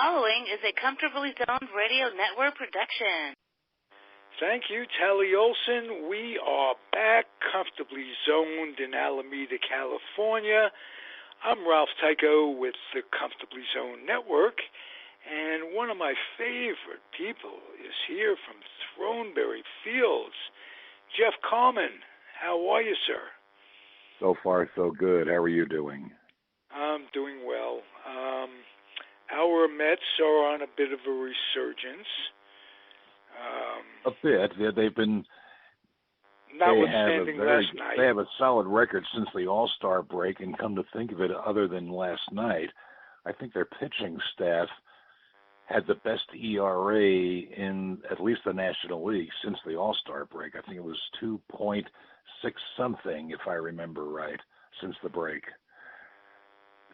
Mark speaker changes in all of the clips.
Speaker 1: following is a Comfortably Zoned Radio Network production.
Speaker 2: Thank you, Tally Olson. We are back, comfortably zoned in Alameda, California. I'm Ralph Tyko with the Comfortably Zoned Network, and one of my favorite people is here from Throneberry Fields, Jeff Kallman. How are you, sir?
Speaker 3: So far, so good. How are you doing?
Speaker 2: I'm doing well. Our Mets are on a bit of a resurgence.
Speaker 3: A bit. Yeah, they've been.
Speaker 2: Notwithstanding last night.
Speaker 3: They have a solid record since the All-Star break, and come to think of it, other than last night, I think their pitching staff had the best ERA in at least the National League since the All-Star break. I think it was 2.6 something, if I remember right, since the break.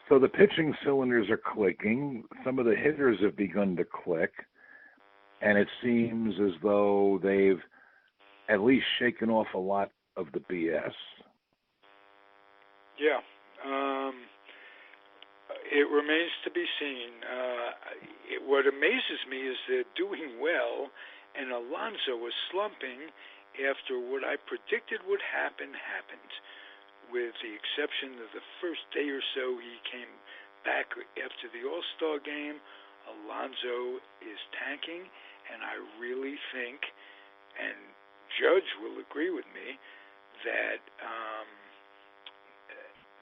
Speaker 3: So the pitching cylinders are clicking. Some of the hitters have begun to click, and it seems as though they've at least shaken off a lot of the BS.
Speaker 2: Yeah. It remains to be seen. What amazes me is they're doing well, and Alonso was slumping after what I predicted would happen happened. With the exception of the first day or so he came back after the All-Star game, Alonso is tanking, and I really think, and Judge will agree with me, that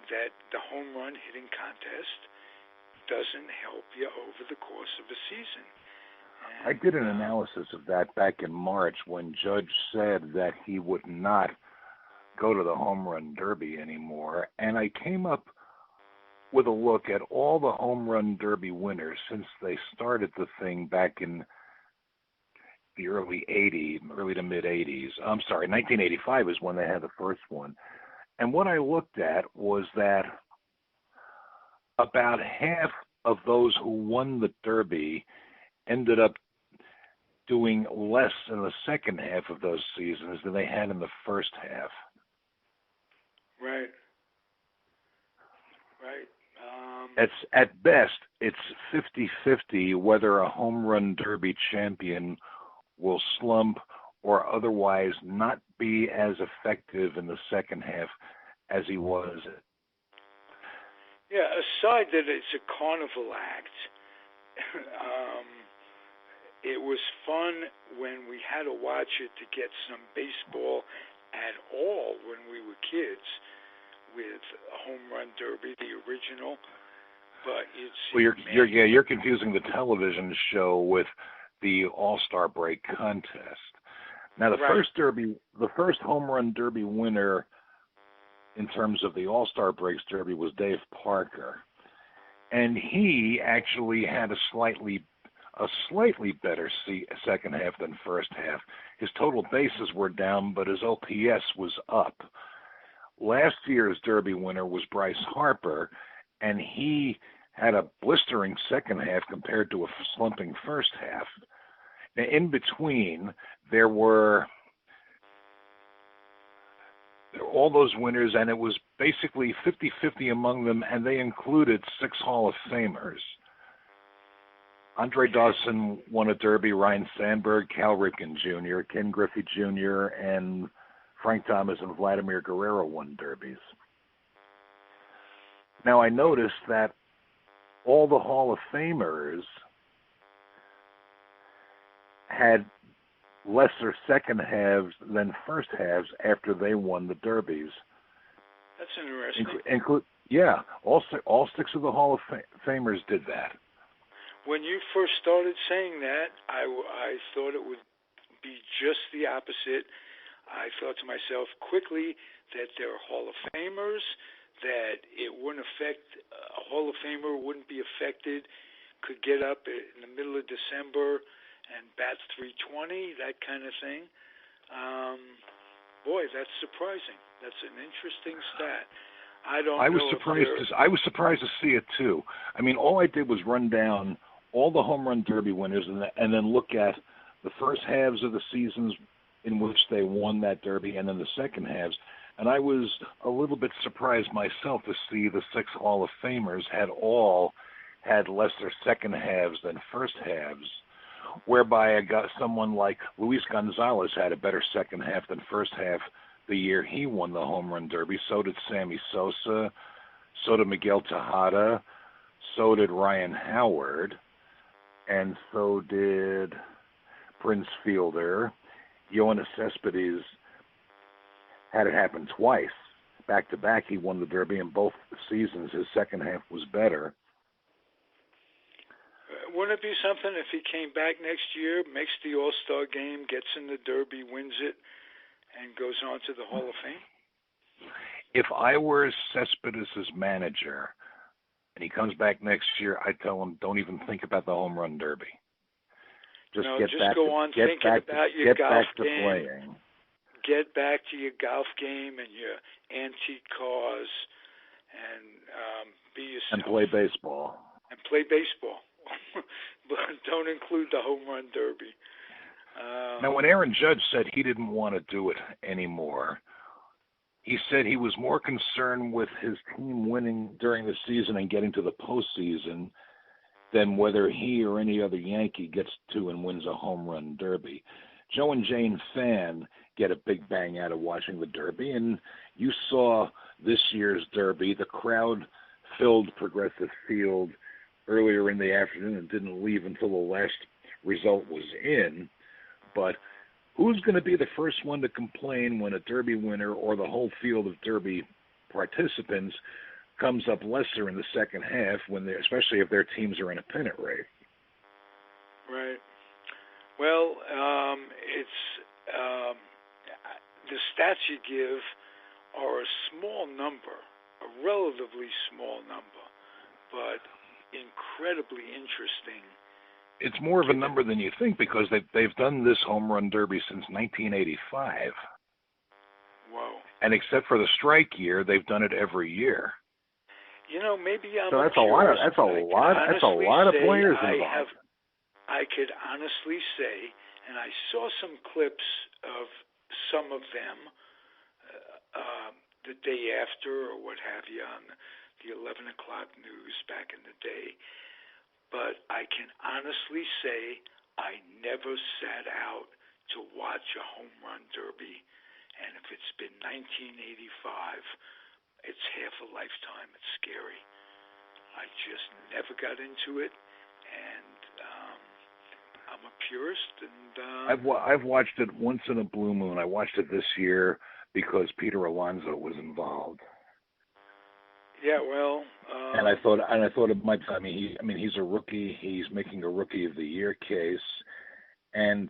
Speaker 2: that the home run hitting contest doesn't help you over the course of a season. And
Speaker 3: I did an analysis of that back in March when Judge said that he would not go to the home run derby anymore, and I came up with a look at all the home run derby winners since they started the thing back in the early to mid 80s. I'm sorry, 1985 is when they had the first one. And what I looked at was that about half of those who won the derby ended up doing less in the second half of those seasons than they had in the first half.
Speaker 2: Right.
Speaker 3: It's at best, it's 50-50 whether a home run derby champion will slump or otherwise not be as effective in the second half as he was.
Speaker 2: Yeah, aside that it's a carnival act, it was fun when we had to watch it to get some baseball at all when we were kids with Home Run Derby, the original. But
Speaker 3: you're confusing the television show with the All-Star break contest. Now the first home run derby winner in terms of the All-Star breaks derby was Dave Parker, and he actually had a slightly better second half than first half. His total bases were down, but his OPS was up. Last year's derby winner was Bryce Harper, and he had a blistering second half compared to a slumping first half. Now, in between, there were all those winners, and it was basically 50-50 among them, and they included 6 Hall of Famers. Andre Dawson won a derby, Ryan Sandberg, Cal Ripken Jr., Ken Griffey Jr., and Frank Thomas and Vladimir Guerrero won derbies. Now, I noticed that all the Hall of Famers had lesser second halves than first halves after they won the derbies.
Speaker 2: That's interesting.
Speaker 3: All 6 of the Hall of Famers did that.
Speaker 2: When you first started saying that, I thought it would be just the opposite. I thought to myself quickly that they're Hall of Famers, that it wouldn't affect, a Hall of Famer wouldn't be affected, could get up in the middle of December and bat 320, that kind of thing. Boy, that's surprising. That's an interesting stat. I was
Speaker 3: surprised to see it too. I mean, all I did was run down all the home run derby winners and then look at the first halves of the seasons in which they won that derby and then the second halves. And I was a little bit surprised myself to see the 6 Hall of Famers had all had lesser second halves than first halves, whereby someone like Luis Gonzalez had a better second half than first half the year he won the home run derby. So did Sammy Sosa. So did Miguel Tejada. So did Ryan Howard. And so did Prince Fielder. Yoenis Cespedes had it happen twice. Back-to-back, he won the Derby. In both seasons, his second half was better.
Speaker 2: Wouldn't it be something if he came back next year, makes the All-Star game, gets in the Derby, wins it, and goes on to the Hall of Fame?
Speaker 3: If I were Cespedes' manager and he comes back next year, I'd tell him, don't even think about the home run derby. Just
Speaker 2: go on thinking about your golf game.
Speaker 3: Playing.
Speaker 2: Get back to your golf game and your antique cars and be yourself.
Speaker 3: And play baseball.
Speaker 2: But don't include the home run derby.
Speaker 3: Now, when Aaron Judge said he didn't want to do it anymore, he said he was more concerned with his team winning during the season and getting to the postseason than whether he or any other Yankee gets to and wins a home run derby. Joe and Jane Fan get a big bang out of watching the Derby, and you saw this year's Derby. The crowd filled Progressive Field earlier in the afternoon and didn't leave until the last result was in. But who's going to be the first one to complain when a Derby winner or the whole field of Derby participants comes up lesser in the second half, especially if their teams are in a pennant race?
Speaker 2: Right. Well, the stats you give are a small number, a relatively small number, but incredibly interesting.
Speaker 3: It's more of a number than you think because they've done this home run derby since 1985.
Speaker 2: Whoa!
Speaker 3: And except for the strike year, they've done it every year.
Speaker 2: Maybe I'm.
Speaker 3: So that's a lot of players involved.
Speaker 2: I could honestly say, and I saw some clips of some of them the day after or what have you on the 11 o'clock news back in the day, but I can honestly say I never sat out to watch a home run derby, and if it's been 1985, it's half a lifetime. It's scary. I just never got into it, and I'm a purist, and
Speaker 3: I've watched it once in a blue moon. I watched it this year because Peter Alonso was involved.
Speaker 2: Yeah, well,
Speaker 3: and I thought it might. He's a rookie. He's making a Rookie of the Year case, and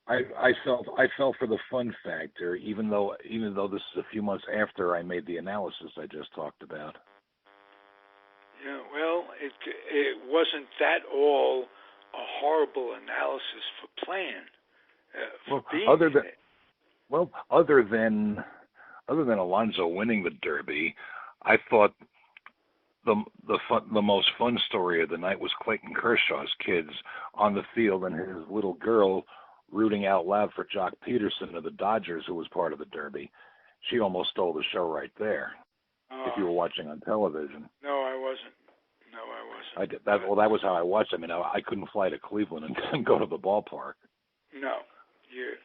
Speaker 3: I felt for the fun factor, even though this is a few months after I made the analysis I just talked about.
Speaker 2: Yeah, well, it wasn't that all a horrible analysis for playing.
Speaker 3: Other than Alonso winning the Derby, I thought the most fun story of the night was Clayton Kershaw's kids on the field and his little girl rooting out loud for Jock Peterson of the Dodgers, who was part of the Derby. She almost stole the show right there. If you were watching on television.
Speaker 2: No, I wasn't.
Speaker 3: I did that. Well, that was how I watched. I couldn't fly to Cleveland and go to the ballpark.
Speaker 2: No, you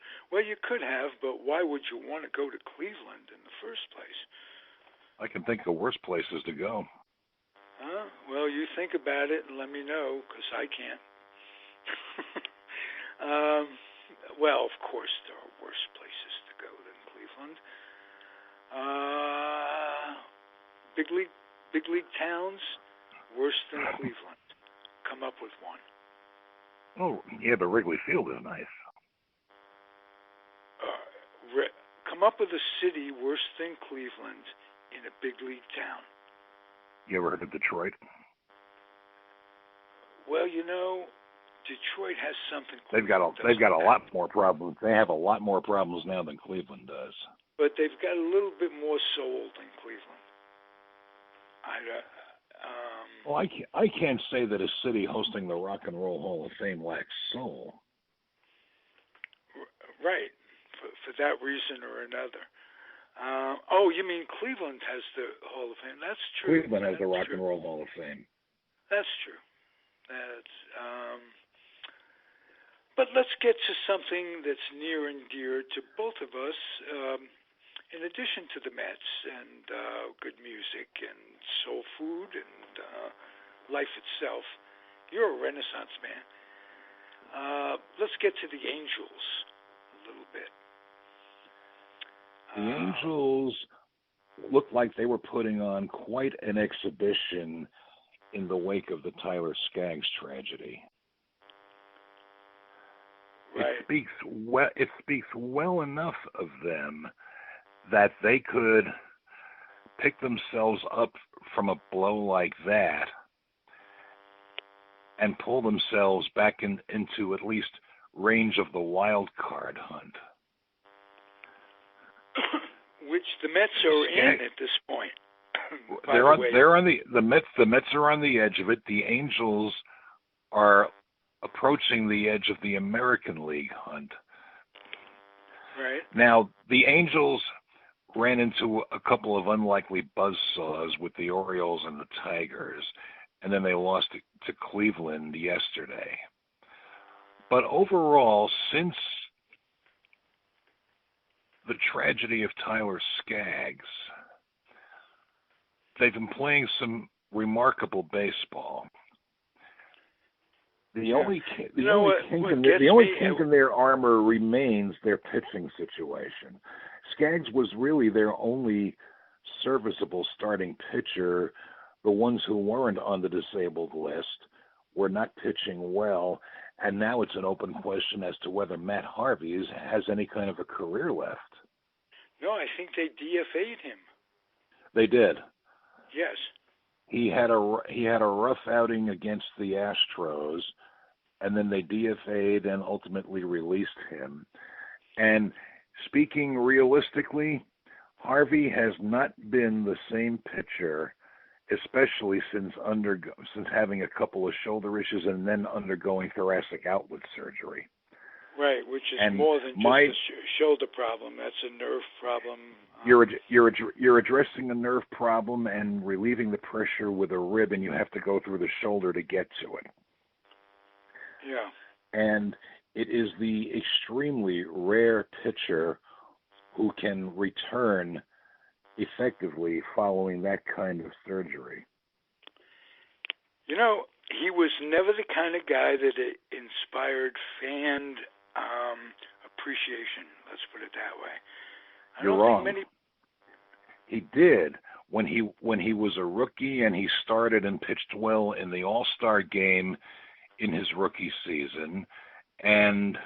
Speaker 2: could have, but why would you want to go to Cleveland in the first place?
Speaker 3: I can think of worse places to go.
Speaker 2: Well, you think about it and let me know, because I can't. Well, of course, there are worse places to go than Cleveland. Big league towns, worse than Cleveland. Come up with one.
Speaker 3: Oh, yeah, but Wrigley Field is nice.
Speaker 2: Come up with a city worse than Cleveland in a big league town.
Speaker 3: You ever heard of Detroit?
Speaker 2: Well, Detroit has something.
Speaker 3: They've got a lot more problems. They have a lot more problems now than Cleveland does.
Speaker 2: But they've got a little bit more soul than Cleveland.
Speaker 3: Well, I can't say that a city hosting the Rock and Roll Hall of Fame lacks soul.
Speaker 2: Right, for that reason or another. You mean Cleveland has the Hall of Fame? That's true.
Speaker 3: Cleveland has the Rock and Roll Hall of Fame.
Speaker 2: That's true. But let's get to something that's near and dear to both of us. In addition to the Mets and good music and soul food and life itself, you're a Renaissance man. Let's get to the Angels a little bit.
Speaker 3: The Angels looked like they were putting on quite an exhibition in the wake of the Tyler Skaggs tragedy.
Speaker 2: Right.
Speaker 3: It speaks well enough of them that they could pick themselves up from a blow like that and pull themselves back into at least range of the wild card hunt.
Speaker 2: Which the Mets are in at this point.
Speaker 3: They're on the Mets are on the edge of it. The Angels are approaching the edge of the American League hunt.
Speaker 2: Right.
Speaker 3: Now, the Angels ran into a couple of unlikely buzzsaws with the Orioles and the Tigers, and then they lost to Cleveland yesterday. But overall, since the tragedy of Tyler Skaggs, they've been playing some remarkable baseball. The only kink in their armor remains their pitching situation. Skaggs was really their only serviceable starting pitcher. The ones who weren't on the disabled list were not pitching well, and now it's an open question as to whether Matt Harvey has any kind of a career left.
Speaker 2: No, I think they DFA'd him.
Speaker 3: They did.
Speaker 2: Yes.
Speaker 3: He had a rough outing against the Astros, and then they DFA'd and ultimately released him. And speaking realistically, Harvey has not been the same pitcher, especially since having a couple of shoulder issues and then undergoing thoracic outlet surgery.
Speaker 2: Right, which is more than just a shoulder problem. That's a nerve problem.
Speaker 3: You're addressing a nerve problem and relieving the pressure with a rib, and you have to go through the shoulder to get to it.
Speaker 2: Yeah.
Speaker 3: And it is the extremely rare pitcher who can return effectively following that kind of surgery.
Speaker 2: You know, he was never the kind of guy that inspired fan appreciation. Let's put it that way.
Speaker 3: You're wrong. He did when he was a rookie, and he started and pitched well in the All-Star game in his rookie season, and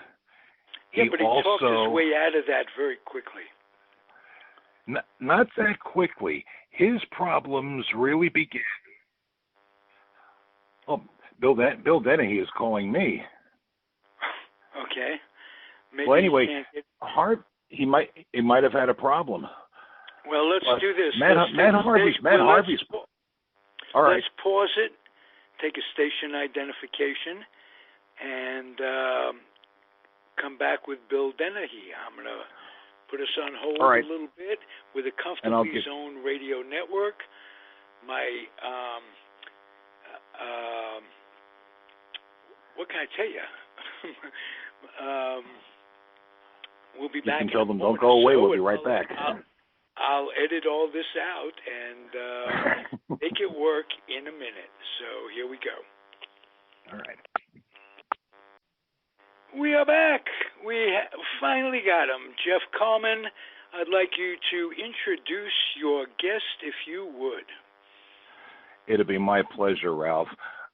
Speaker 2: he talked his way out of that very quickly.
Speaker 3: Not that quickly. His problems really began. Oh, Bill Denehy is calling me.
Speaker 2: Okay. Maybe
Speaker 3: well, anyway, he might have had a problem.
Speaker 2: Well, let's do this.
Speaker 3: Matt Harvey's. All right.
Speaker 2: Let's pause it, take a station identification, and come back with Bill Denehy. I'm going to put us on hold a little bit with a Comfortably Zoned Radio Network. My, what can I tell you? We'll be back.
Speaker 3: You can tell them don't go away. We'll be right back.
Speaker 2: I'll edit all this out and make it work in a minute. So here we go.
Speaker 3: All right.
Speaker 2: We are back. We finally got him. Jeff Kallman, I'd like you to introduce your guest, if you would.
Speaker 3: It'll be my pleasure, Ralph.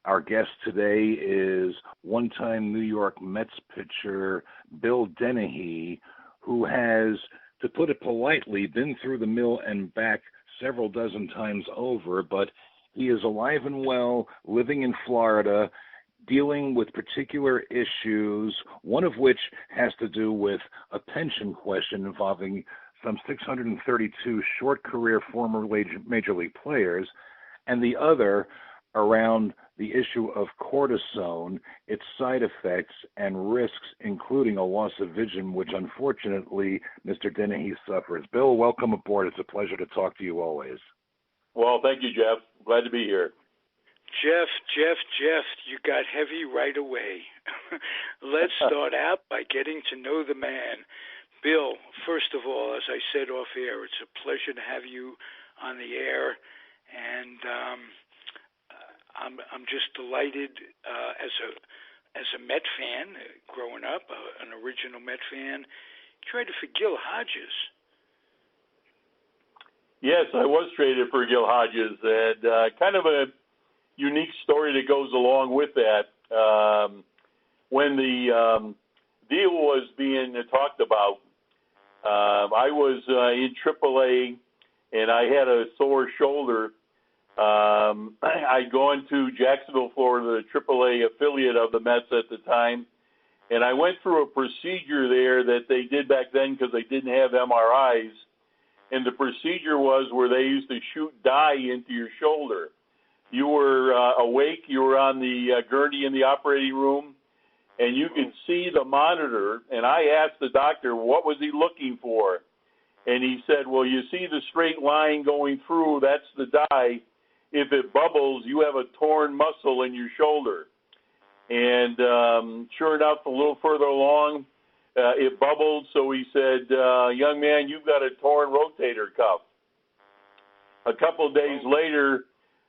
Speaker 3: Our guest today is one-time New York Mets pitcher Bill Denehy, who has, to put it politely, been through the mill and back several dozen times over, but he is alive and well, living in Florida, dealing with particular issues, one of which has to do with a pension question involving some 632 short career former major league players, and the other around the issue of cortisone, its side effects and risks, including a loss of vision, which unfortunately Mr. Denehy suffers. Bill, welcome aboard. It's a pleasure to talk to you always.
Speaker 4: Well, thank you, Jeff. Glad to be here.
Speaker 2: Jeff, you got heavy right away. Let's start out by getting to know the man. Bill, first of all, as I said off air, it's a pleasure to have you on the air, and I'm just delighted as a Met fan growing up, an original Met fan. Traded for Gil Hodges.
Speaker 4: Yes, I was traded for Gil Hodges, and kind of a unique story that goes along with that. When the deal was being talked about, I was in AAA, and I had a sore shoulder. I'd gone to Jacksonville, Florida, the AAA affiliate of the Mets at the time, and I went through a procedure there that they did back then because they didn't have MRIs, and the procedure was where they used to shoot dye into your shoulder. You were awake, you were on the gurney in the operating room, and you could see the monitor, and I asked the doctor what was he looking for, and he said, well, you see the straight line going through, that's the dye. If it bubbles, you have a torn muscle in your shoulder. And sure enough, a little further along, it bubbled, so he said, young man, you've got a torn rotator cuff. A couple of days later,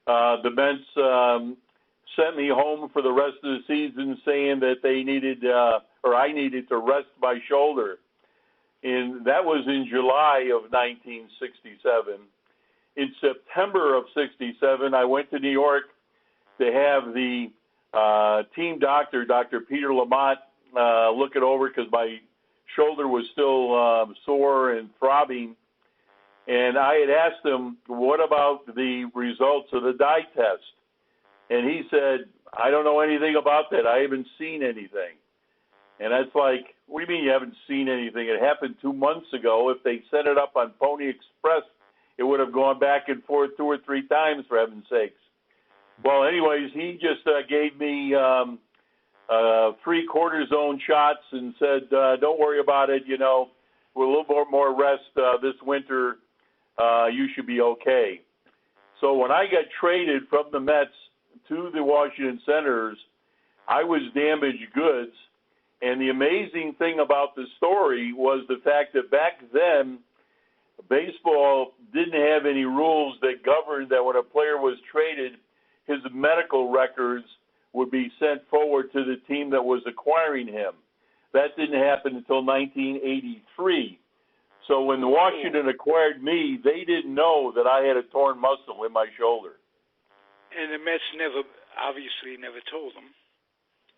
Speaker 4: the Mets sent me home for the rest of the season saying that they needed, or I needed to rest my shoulder. And that was in July of 1967. In September of 67, I went to New York to have the team doctor, Dr. Peter Lamont, look it over because my shoulder was still sore and throbbing. And I had asked him, what about the results of the dye test? And he said, I don't know anything about that. I haven't seen anything. And that's like, what do you mean you haven't seen anything? It happened 2 months ago. If they set it up on Pony Express, it would have gone back and forth 2 or 3 times, for heaven's sakes. Well, anyways, he just gave me 3 cortisone shots and said, don't worry about it. You know, with a little more rest this winter, you should be okay. So when I got traded from the Mets to the Washington Senators, I was damaged goods. And the amazing thing about the story was the fact that back then, baseball didn't have any rules that governed that when a player was traded, his medical records would be sent forward to the team that was acquiring him. That didn't happen until 1983. So when Washington acquired me, they didn't know that I had a torn muscle in my shoulder.
Speaker 2: And the Mets obviously never told them.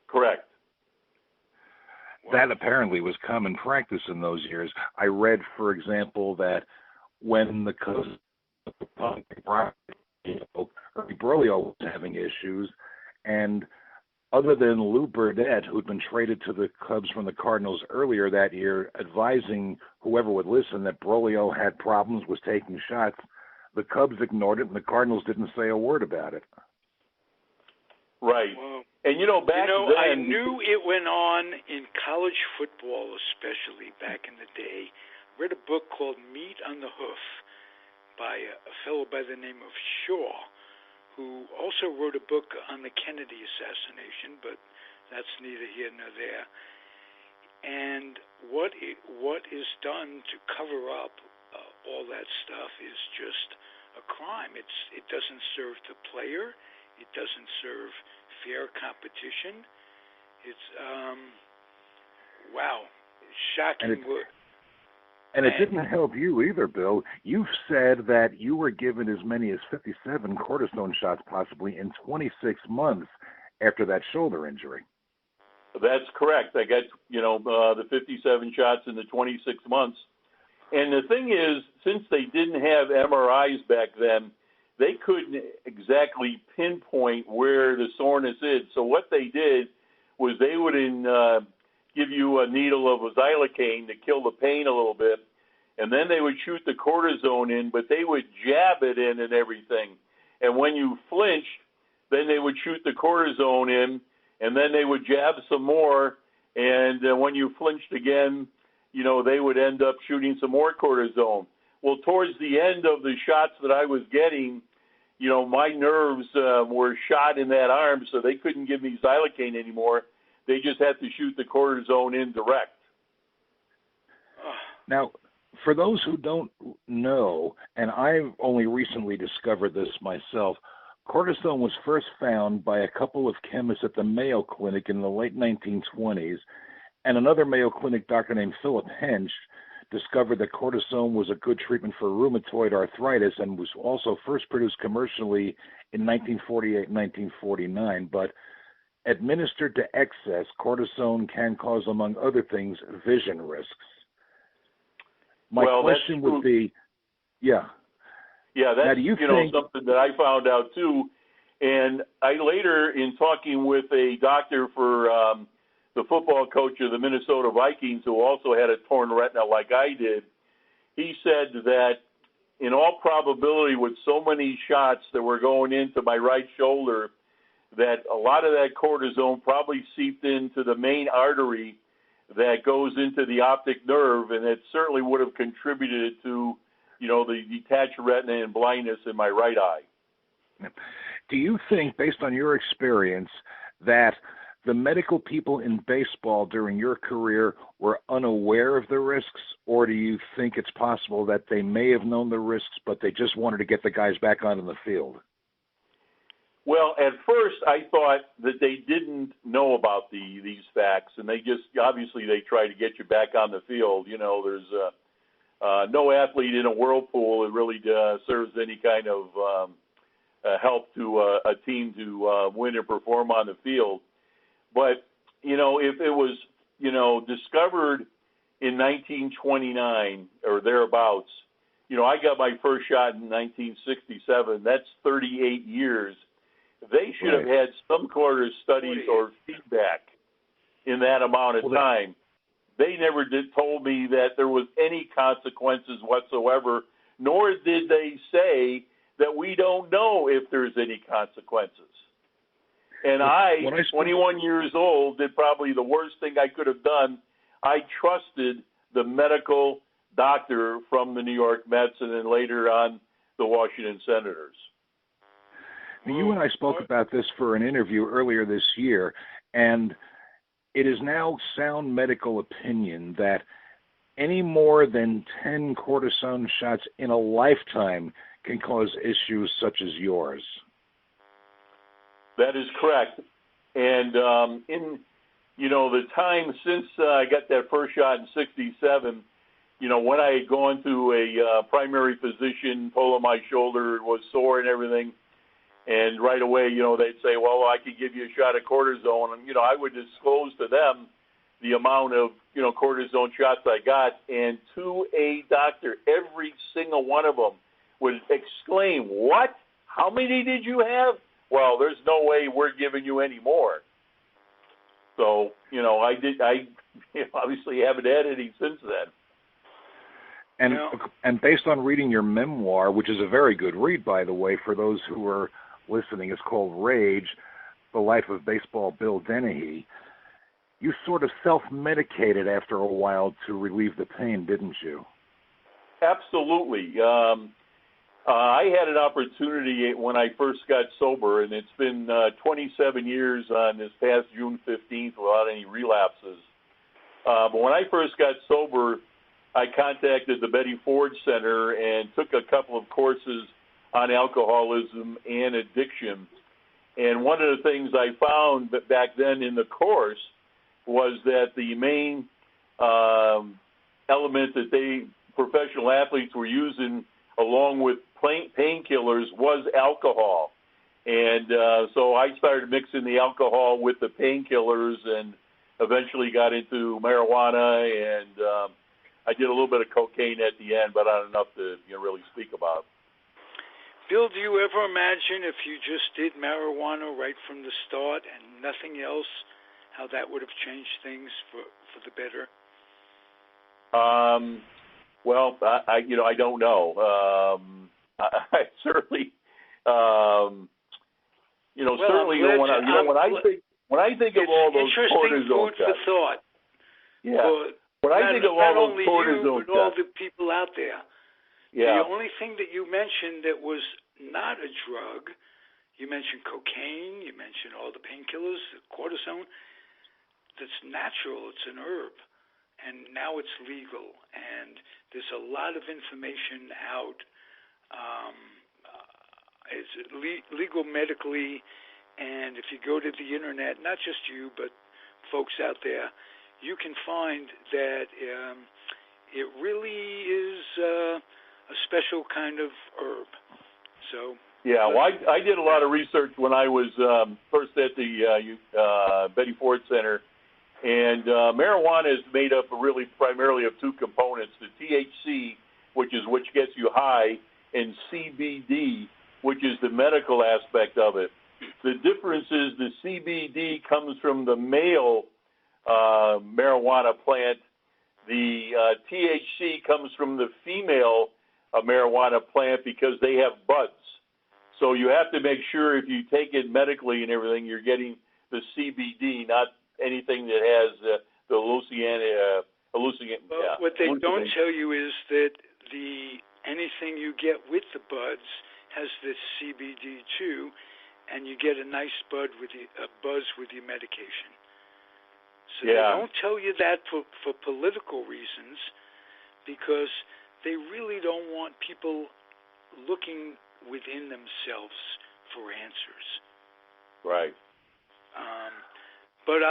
Speaker 4: Correct.
Speaker 3: That apparently was common practice in those years. I read, for example, that when the Cubs, Broglio was having issues, and other than Lou Burdett, who'd been traded to the Cubs from the Cardinals earlier that year, advising whoever would listen that Broglio had problems, was taking shots, the Cubs ignored it, and the Cardinals didn't say a word about it.
Speaker 4: Right.
Speaker 2: Well,
Speaker 4: and, back then...
Speaker 2: I knew it went on in college football, especially back in the day. I read a book called Meat on the Hoof by a fellow by the name of Shaw, who also wrote a book on the Kennedy assassination, but that's neither here nor there. And what is done to cover up all that stuff is just a crime. It doesn't serve the player. It doesn't serve fair competition. It's wow, shocking.
Speaker 3: And it didn't help you either, Bill. You've said that you were given as many as 57 cortisone shots possibly in 26 months after that shoulder injury.
Speaker 4: That's correct. I got, the 57 shots in the 26 months. And the thing is, since they didn't have MRIs back then, they couldn't exactly pinpoint where the soreness is. So what they did was they would give you a needle of xylocaine to kill the pain a little bit, and then they would shoot the cortisone in, but they would jab it in and everything. And when you flinched, then they would shoot the cortisone in, and then they would jab some more, and when you flinched again, they would end up shooting some more cortisone. Well, towards the end of the shots that I was getting, my nerves were shot in that arm, so they couldn't give me xylocaine anymore. They just had to shoot the cortisone in direct.
Speaker 3: Now, for those who don't know, and I've only recently discovered this myself, cortisone was first found by a couple of chemists at the Mayo Clinic in the late 1920s, and another Mayo Clinic doctor named Philip Hench discovered that cortisone was a good treatment for rheumatoid arthritis and was also first produced commercially in 1948 and 1949. But administered to excess, cortisone can cause, among other things, vision risks. My question would be,
Speaker 4: Yeah, that's something that I found out too. And I later, in talking with a doctor for the football coach of the Minnesota Vikings, who also had a torn retina like I did, he said that in all probability, with so many shots that were going into my right shoulder, that a lot of that cortisone probably seeped into the main artery that goes into the optic nerve, and it certainly would have contributed to, the detached retina and blindness in my right eye.
Speaker 3: Do you think, based on your experience, that the medical people in baseball during your career were unaware of the risks, or do you think it's possible that they may have known the risks, but they just wanted to get the guys back onto the field?
Speaker 4: Well, at first I thought that they didn't know about these facts, and they just, obviously they try to get you back on the field. There's no athlete in a whirlpool that really serves any kind of help to a team to win or perform on the field. But, if it was, discovered in 1929 or thereabouts, I got my first shot in 1967. That's 38 years. They should have had some sort of studies or feedback in that amount of time. They never told me that there was any consequences whatsoever, nor did they say that we don't know if there's any consequences. And I 21 years old, did probably the worst thing I could have done. I trusted the medical doctor from the New York Mets and then later on the Washington Senators.
Speaker 3: Now, you and I spoke about this for an interview earlier this year, and it is now sound medical opinion that any more than 10 cortisone shots in a lifetime can cause issues such as yours.
Speaker 4: That is correct. And in, the time since I got that first shot in 67, when I had gone to a primary physician, told him my shoulder was sore and everything, and right away, they'd say, well, I could give you a shot of cortisone. And, I would disclose to them the amount of, cortisone shots I got. And to a doctor, every single one of them would exclaim, what? How many did you have? Well, there's no way we're giving you any more. So, I obviously haven't had any since then.
Speaker 3: And based on reading your memoir, which is a very good read, by the way, for those who are listening, it's called Rage, The Life of Baseball Bill Denehy, you sort of self-medicated after a while to relieve the pain, didn't you?
Speaker 4: Absolutely. I had an opportunity when I first got sober, and it's been 27 years on this past June 15th without any relapses. But when I first got sober, I contacted the Betty Ford Center and took a couple of courses on alcoholism and addiction. And one of the things I found back then in the course was that the main element that professional athletes were using along with painkillers was alcohol. And so I started mixing the alcohol with the painkillers and eventually got into marijuana, and I did a little bit of cocaine at the end, but not enough to really speak about.
Speaker 2: Bill, do you ever imagine if you just did marijuana right from the start and nothing else, how that would have changed things for the better?
Speaker 4: Well, I don't know. I certainly, certainly when I think of all those cortisone
Speaker 2: shots. For thought.
Speaker 4: Yeah. When I think of all those cortisone shots,
Speaker 2: but all the people out there.
Speaker 4: Yeah.
Speaker 2: The only thing that you mentioned that was not a drug. You mentioned cocaine, you mentioned all the painkillers, the cortisone. That's natural, it's an herb. And now it's legal. And there's a lot of information out. It's legal medically. And if you go to the internet, not just you, but folks out there, you can find that it really is a special kind of herb. So.
Speaker 4: Yeah, well, I did a lot of research when I was first at the Betty Ford Center, and marijuana is made up really primarily of two components: the THC, which gets you high, and CBD, which is the medical aspect of it. The difference is the CBD comes from the male marijuana plant. The THC comes from the female marijuana plant because they have buds. So you have to make sure if you take it medically and everything, you're getting the CBD, not anything that has the hallucinant.
Speaker 2: Well, what they don't tell you is that anything you get with the buds has this CBD too, and you get a nice buzz with your medication. So They don't tell you that for political reasons, because they really don't want people looking within themselves for answers.
Speaker 4: Right.
Speaker 2: But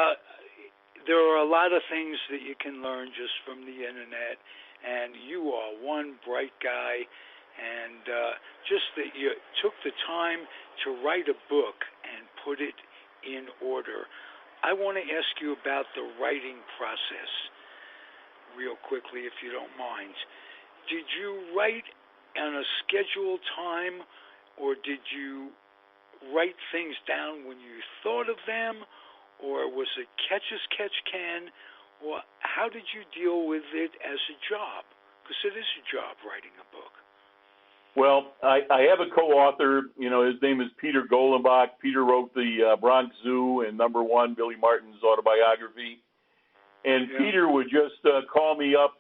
Speaker 2: there are a lot of things that you can learn just from the internet, and you are one bright guy, and just that you took the time to write a book and put it in order. I want to ask you about the writing process real quickly, if you don't mind. Did you write on a scheduled time, or did you write things down when you thought of them, or was it catch as catch can, or how did you deal with it as a job? Because it is a job writing a book.
Speaker 4: Well, I have a co-author. His name is Peter Golenbach. Peter wrote the Bronx Zoo and #1 Billy Martin's autobiography. And Peter would just call me up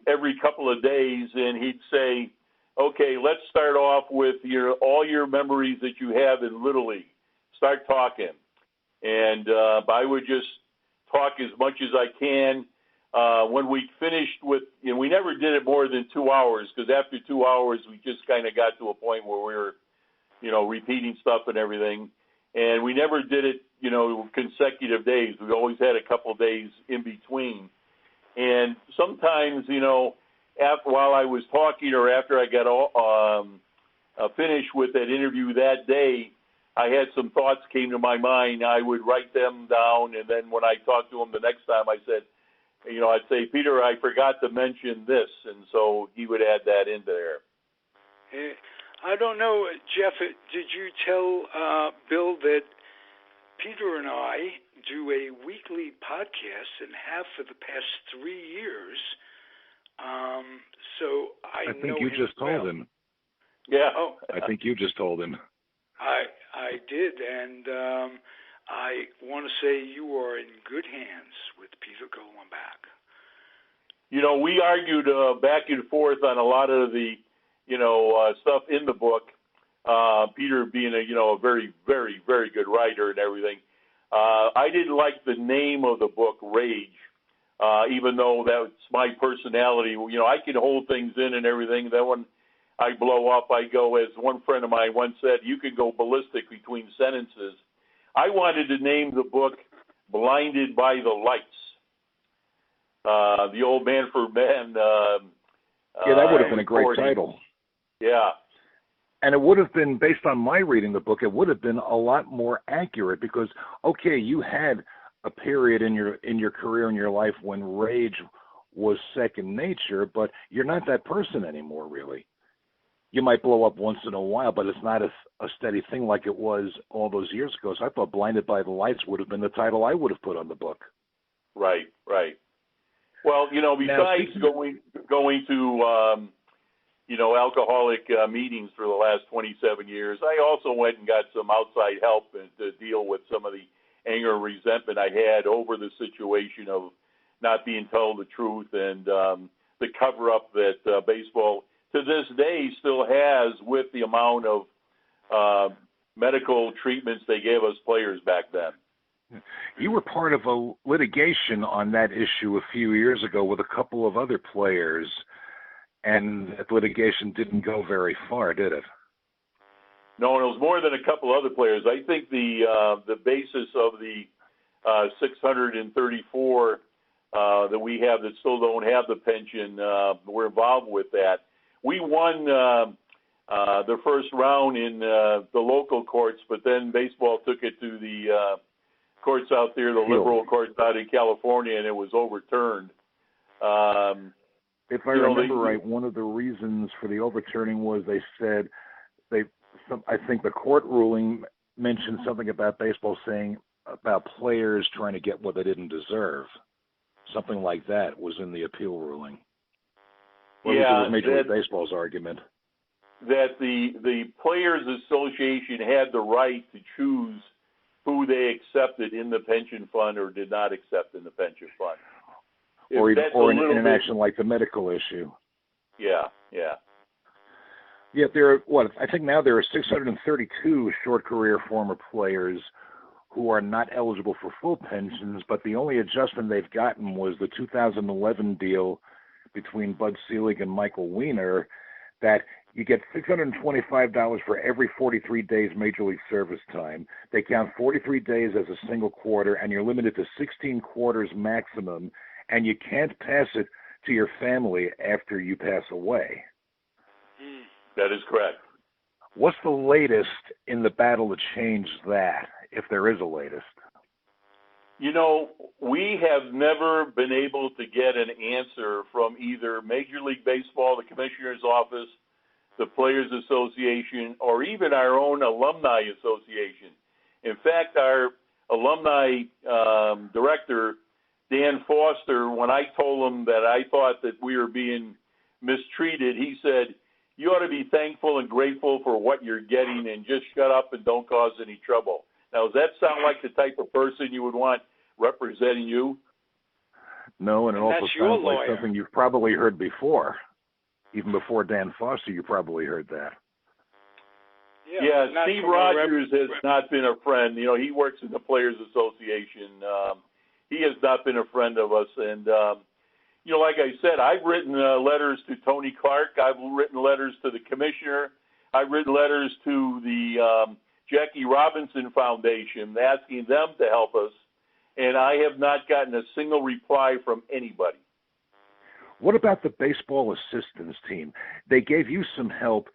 Speaker 4: every couple of days, and he'd say, "Okay, let's start off with all your memories that you have in Little League. Start talking." And I would just talk as much as I can. When we finished with, we never did it more than 2 hours, because after 2 hours, we just kind of got to a point where we were, repeating stuff and everything. And we never did it, consecutive days. We always had a couple of days in between. And sometimes, while I was talking or after I got finished with that interview that day, I had some thoughts came to my mind. I would write them down, and then when I talked to him the next time, I said, I'd say, "Peter, I forgot to mention this," and so he would add that into there.
Speaker 2: I don't know, Jeff, did you tell Bill that Peter and I do a weekly podcast and have for the past 3 years? So I
Speaker 3: think you just told him.
Speaker 4: Yeah.
Speaker 2: Oh,
Speaker 3: I think you just told him.
Speaker 2: I did, and I want to say you are in good hands with Peter Kallman.
Speaker 4: We argued back and forth on a lot of the, stuff in the book. Peter being a very, very, very good writer and everything. I didn't like the name of the book, Rage, even though that's my personality. I can hold things in and everything. Then when I blow up, I go, as one friend of mine once said, you can go ballistic between sentences. I wanted to name the book Blinded by the Lights. The Old Manford Man.
Speaker 3: That would have been a great title.
Speaker 4: Yeah.
Speaker 3: And it would have been, based on my reading the book, it would have been a lot more accurate because, okay, you had a period in your career, in your life, when rage was second nature, but you're not that person anymore, really. You might blow up once in a while, but it's not a steady thing like it was all those years ago. So I thought Blinded by the Lights would have been the title I would have put on the book.
Speaker 4: Right. Well, besides going to, alcoholic meetings for the last 27 years, I also went and got some outside help to deal with some of the anger and resentment I had over the situation of not being told the truth and the cover-up that baseball to this day still has with the amount of medical treatments they gave us players back then.
Speaker 3: You were part of a litigation on that issue a few years ago with a couple of other players, and that litigation didn't go very far, did it?
Speaker 4: No, and it was more than a couple other players. I think the basis of the 634 that we have that still don't have the pension, we're involved with that. We won the first round in the local courts, but then baseball took it to the courts out there, the liberal courts out in California, and it was overturned.
Speaker 3: If I remember right, one of the reasons for the overturning was they said I think the court ruling mentioned something about baseball saying about players trying to get what they didn't deserve. Something like that was in the appeal ruling. What was Major League Baseball's argument?
Speaker 4: That the Players Association had the right to choose who they accepted in the pension fund or did not accept in the pension fund.
Speaker 3: Or in an action like the medical issue.
Speaker 4: Yeah.
Speaker 3: Yeah, I think now there are 632 short career former players who are not eligible for full pensions, but the only adjustment they've gotten was the 2011 deal between Bud Selig and Michael Weiner that you get $625 for every 43 days Major League service time. They count 43 days as a single quarter, and you're limited to 16 quarters maximum, and you can't pass it to your family after you pass away.
Speaker 4: That is correct.
Speaker 3: What's the latest in the battle to change that, if there is a latest?
Speaker 4: You know, we have never been able to get an answer from either Major League Baseball, the Commissioner's Office, the Players Association, or even our own Alumni Association. In fact, our alumni director, Dan Foster, when I told him that I thought that we were being mistreated, he said, "You ought to be thankful and grateful for what you're getting and just shut up and don't cause any trouble." Now, does that sound like the type of person you would want representing you?
Speaker 3: No, and it also sounds like
Speaker 2: lawyer.
Speaker 3: something you've probably heard before. Even before Dan Foster, you probably heard that.
Speaker 4: Yeah, Steve Rogers has not been a friend. You know, he works in the Players Association. He has not been a friend of us. And, you know, like I said, I've written letters to Tony Clark. I've written letters to the commissioner. I've written letters to the Jackie Robinson Foundation asking them to help us. And I have not gotten a single reply from anybody.
Speaker 3: What about the baseball assistance team? They gave you some help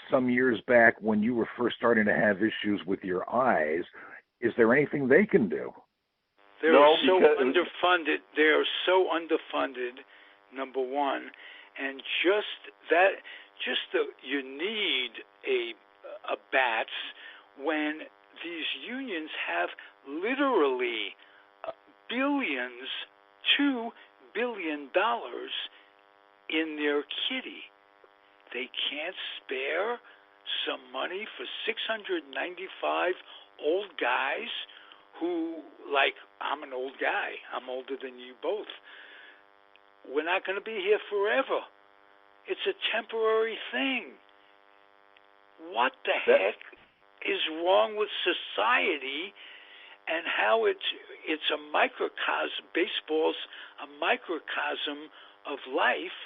Speaker 3: some years back when you were first starting to have issues with your eyes. Is there anything they can do?
Speaker 2: They're so underfunded. They are so underfunded, number one, and you need a bats when these unions have literally billions, $2 billion in their kitty. They can't spare some money for 695 old guys who, like, I'm an old guy. I'm older than you both. We're not going to be here forever. It's a temporary thing. What the heck is wrong with society and how it's a microcosm, baseball's a microcosm of life,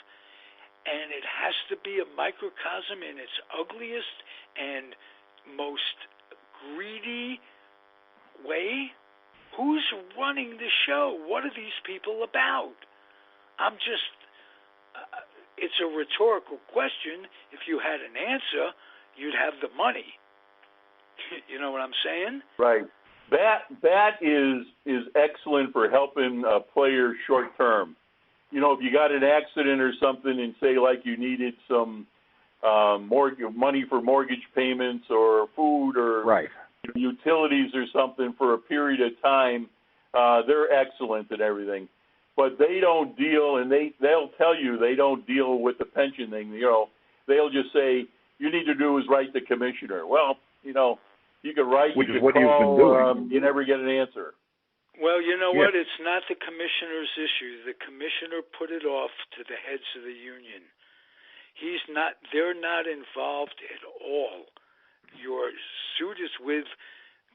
Speaker 2: and it has to be a microcosm in its ugliest and most greedy way? Who's running the show? What are these people about? It's a rhetorical question. If you had an answer, you'd have the money. You know what I'm saying?
Speaker 4: Right. That is excellent for helping players short term. You know, if you got an accident or something and say like you needed some money for mortgage payments or food or utilities or something for a period of time, they're excellent at everything. But they don't deal, and they'll tell you they don't deal with the pension thing. You know, they'll just say, you need to do is write the commissioner. Well, you know, you can write,
Speaker 3: which
Speaker 4: you
Speaker 3: is
Speaker 4: can
Speaker 3: what
Speaker 4: call,
Speaker 3: you've been doing.
Speaker 4: You never get an answer.
Speaker 2: Well, you know what? It's not the commissioner's issue. The commissioner put it off to the heads of the union. They're not involved at all. Your suit is with.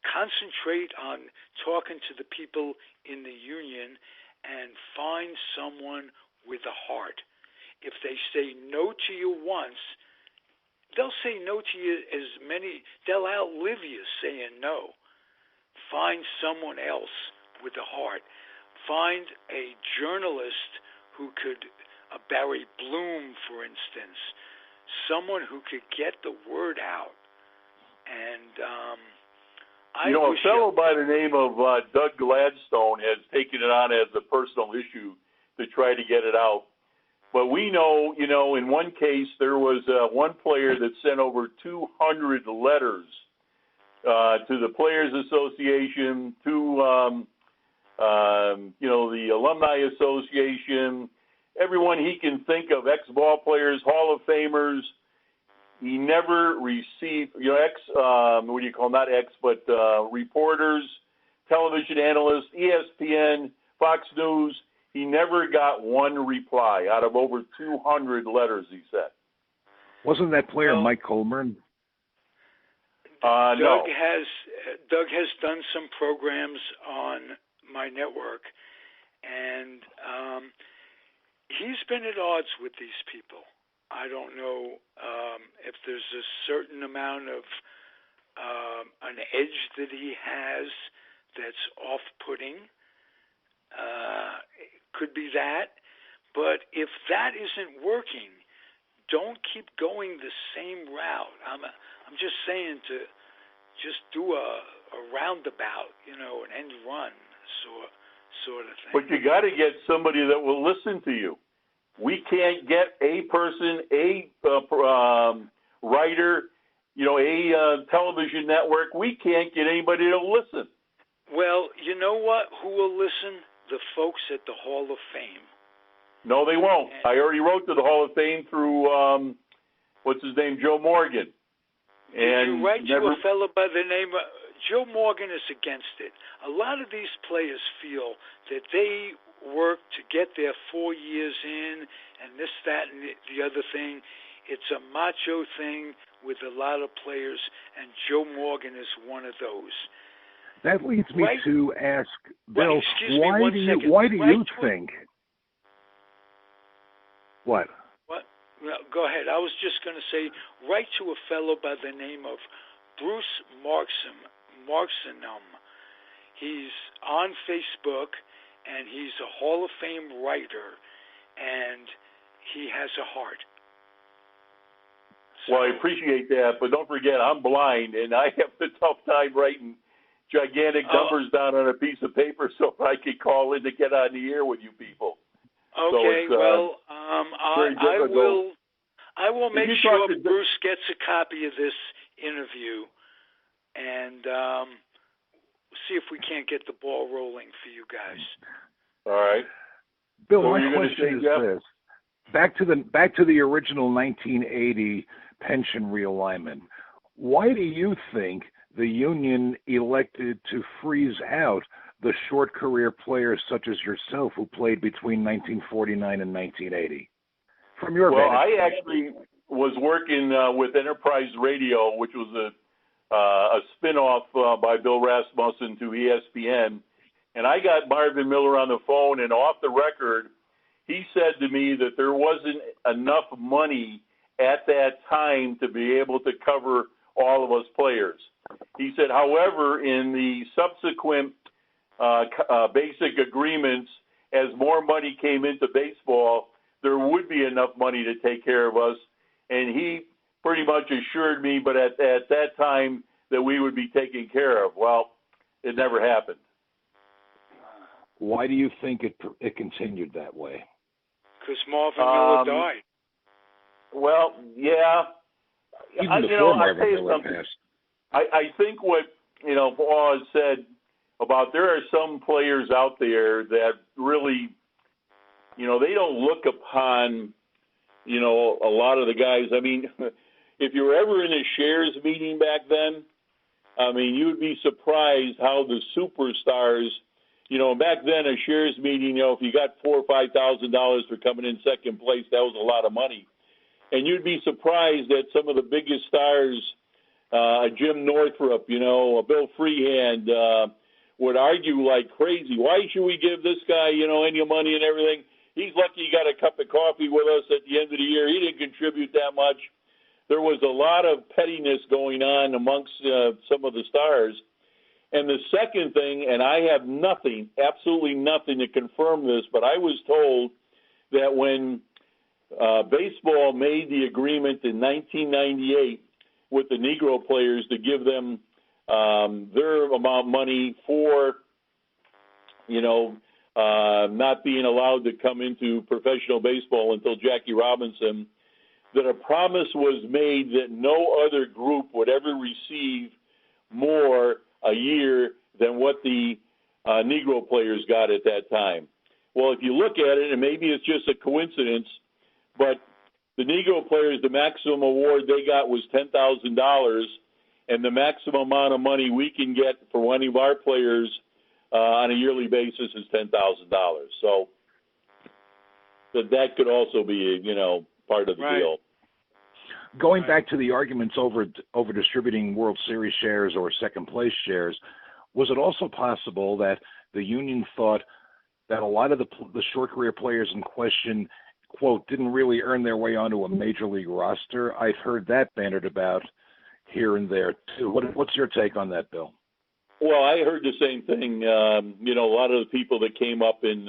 Speaker 2: Concentrate on talking to the people in the union and find someone with a heart. If they say no to you once, they'll say no to you they'll outlive you saying no. Find someone else with a heart. Find a journalist who could, Barry Bloom, for instance, someone who could get the word out. And
Speaker 4: a fellow by the name of Doug Gladstone has taken it on as a personal issue to try to get it out. But we know, in one case there was one player that sent over 200 letters to the Players Association, to the Alumni Association, everyone he can think of, ex-ball players, Hall of Famers. He never received, reporters, television analysts, ESPN, Fox News. He never got one reply out of over 200 letters he sent.
Speaker 3: Wasn't that player Mike Kallman?
Speaker 2: Doug
Speaker 4: No.
Speaker 2: has done some programs on my network, and he's been at odds with these people. I don't know if there's a certain amount of an edge that he has that's off-putting. It could be that. But if that isn't working, don't keep going the same route. I'm just saying to just do a roundabout, an end run sort of thing.
Speaker 4: But you got to get somebody that will listen to you. We can't get a person, a writer, a television network. We can't get anybody to listen.
Speaker 2: Well, you know what? Who will listen? The folks at the Hall of Fame.
Speaker 4: No, they won't. I already wrote to the Hall of Fame through, Joe Morgan.
Speaker 2: Did you write to a fellow by the name of Joe Morgan? Is against it. A lot of these players feel that they work to get their 4 years in and this, that, and the other thing. It's a macho thing with a lot of players, and Joe Morgan is one of those.
Speaker 3: That leads me to ask Bill,
Speaker 2: why
Speaker 3: do you think? What?
Speaker 2: No, go ahead. I was just going to say, write to a fellow by the name of Bruce Marksenum. He's on Facebook, and he's a Hall of Fame writer, and he has a heart.
Speaker 4: Well, I appreciate that, but don't forget, I'm blind, and I have a tough time writing gigantic numbers down on a piece of paper so I could call in to get on the air with you people.
Speaker 2: Okay,
Speaker 4: so
Speaker 2: I will make sure Bruce gets a copy of this interview and see if we can't get the ball rolling for you guys.
Speaker 4: All right.
Speaker 3: Bill, my question is this. Back to the original 1980 pension realignment. Why do you think the union elected to freeze out the short career players such as yourself who played between 1949 and 1980? From your vantage point.
Speaker 4: I actually was working with Enterprise Radio, which was a spin-off by Bill Rasmussen to ESPN, and I got Marvin Miller on the phone, and off the record, he said to me that there wasn't enough money at that time to be able to cover all of us players. He said, however, in the subsequent basic agreements, as more money came into baseball, there would be enough money to take care of us. And he pretty much assured me, but at that time, that we would be taken care of. Well, it never happened.
Speaker 3: Why do you think it continued that way?
Speaker 2: Because Marvin Miller died.
Speaker 4: Well, yeah.
Speaker 3: Even before Marvin Miller passed.
Speaker 4: I think what, Paul has said about there are some players out there that really, they don't look upon, a lot of the guys. I mean, if you were ever in a shares meeting back then, you'd be surprised how the superstars, back then a shares meeting, if you got $4,000 or $5,000 for coming in second place, that was a lot of money. And you'd be surprised that some of the biggest stars, Jim Northrup, Bill Freehand, would argue like crazy. Why should we give this guy, any money and everything? He's lucky he got a cup of coffee with us at the end of the year. He didn't contribute that much. There was a lot of pettiness going on amongst some of the stars. And the second thing, and I have nothing, absolutely nothing to confirm this, but I was told that when baseball made the agreement in 1998 with the Negro players to give them their amount of money for, not being allowed to come into professional baseball until Jackie Robinson, that a promise was made that no other group would ever receive more a year than what the Negro players got at that time. Well, if you look at it, and maybe it's just a coincidence, but the Negro players, the maximum award they got was $10,000, and the maximum amount of money we can get for one of our players on a yearly basis is $10,000. So that could also be, part of the deal.
Speaker 3: Going back to the arguments over distributing World Series shares or second place shares, was it also possible that the union thought that a lot of the short career players in question, quote, didn't really earn their way onto a major league roster? I've heard that bandied about here and there too. What's your take on that, Bill?
Speaker 4: Well, I heard the same thing. A lot of the people that came up in,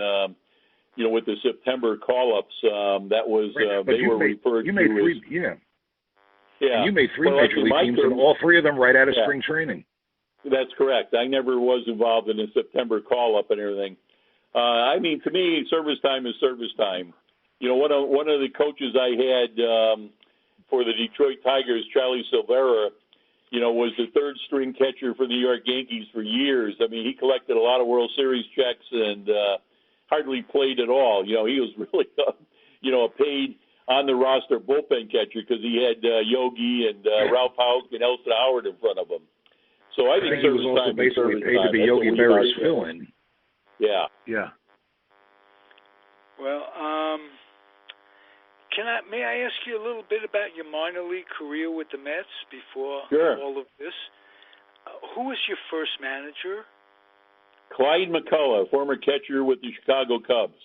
Speaker 4: with the September call-ups, that was they were referred to as. Yeah.
Speaker 3: You made three major league teams, and all three of them right out of spring training.
Speaker 4: That's correct. I never was involved in the September call-up and everything. To me, service time is service time. One of the coaches I had for the Detroit Tigers, Charlie Silvera, was the third string catcher for the New York Yankees for years. He collected a lot of World Series checks and hardly played at all. He was really, a paid on the roster bullpen catcher because he had Yogi and Ralph Houk and Elston Howard in front of him. So I think
Speaker 3: he was also basically paid to be Yogi Berra's fill-in.
Speaker 4: Yeah.
Speaker 3: Yeah.
Speaker 2: Well, may I ask you a little bit about your minor league career with the Mets before all of this? Who was your first manager?
Speaker 4: Clyde McCullough, former catcher with the Chicago Cubs.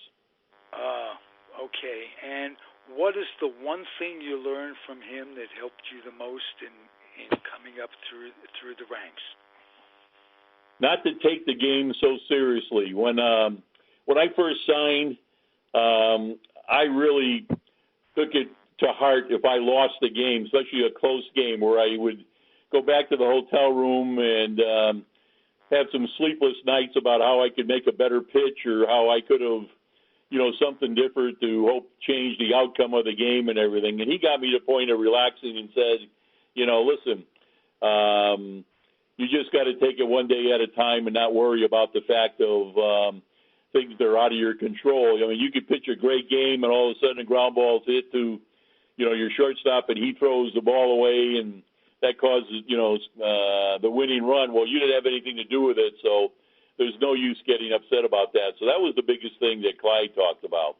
Speaker 2: Okay. And what is the one thing you learned from him that helped you the most in coming up through the ranks?
Speaker 4: Not to take the game so seriously. When I first signed, I really took it to heart if I lost the game, especially a close game where I would go back to the hotel room and have some sleepless nights about how I could make a better pitch or how I could have, something different to hope change the outcome of the game and everything. And he got me to the point of relaxing and said, listen, you just got to take it one day at a time and not worry about the fact of things that are out of your control. You could pitch a great game and all of a sudden a ground ball's hit to, your shortstop and he throws the ball away and that causes, the winning run. Well, you didn't have anything to do with it, so there's no use getting upset about that. So that was the biggest thing that Clyde talked about.